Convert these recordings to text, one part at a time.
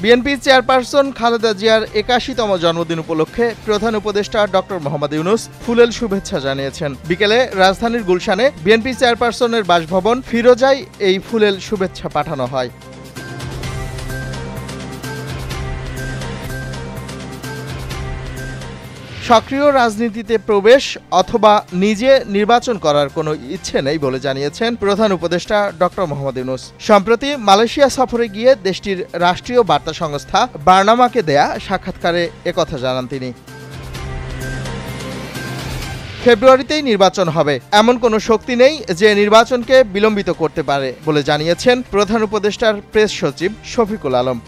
BNP chairperson Khaleda জিয়ার ৮১তম জন্মদিন উপলক্ষে প্রধান উপদেষ্টা ডক্টর মোহাম্মদ ইউনূস ফুলেল শুভেচ্ছা জানিয়েছেন। বিকেলে রাজধানীর গুলশানে বিএনপি চেয়ারপারসনের বাসভবন ফিরোজায় এই ফুলেল শুভেচ্ছা পাঠানো হয়। সক্রিয় রাজনীতিতে প্রবেশ অথবা নিজে নির্বাচন করার কোনো ইচ্ছে নেই বলে জানিয়েছেন প্রধান উপদেষ্টা ডক্টর মোহাম্মদ ইউনূস। সম্প্রতি মালয়েশিয়া সফরে গিয়ে দেশটির রাষ্ট্রীয় বার্তা সংস্থা বার্নামাকে দেয়া সাক্ষাৎকারে একথা জানান তিনি। ফেব্রুয়ারিতেই নির্বাচন হবে, এমন কোনো শক্তি নেই যে নির্বাচনকে বিলম্বিত করতে পারে বলে জানিয়েছেন প্রধান উপদেষ্টার প্রেস সচিব শফিকুল আলম।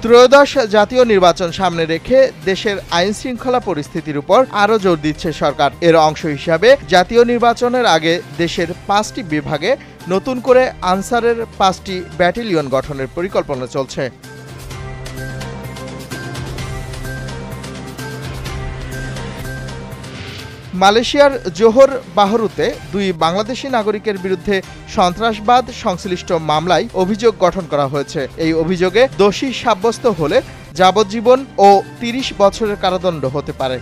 ত্রয়োদশ জাতীয় নির্বাচন সামনে রেখে দেশের আইনশৃঙ্খলা পরিস্থিতির উপর আরও জোর দিচ্ছে সরকার। এর অংশ হিসাবে জাতীয় নির্বাচনের আগে দেশের ৫টি বিভাগে নতুন করে আনসারের ৫টি ব্যাটালিয়ন গঠনের পরিকল্পনা চলছে। মালয়েশিয়ার জোহর বাহরুতে ২ বাংলাদেশি নাগরিকের বিরুদ্ধে সন্ত্রাসবাদ সংশ্লিষ্ট মামলায় অভিযোগ গঠন করা হয়েছে। এই অভিযোগে দোষী সাব্যস্ত হলে যাবজ্জীবন ও ৩০ বছরের কারাদণ্ড হতে পারে।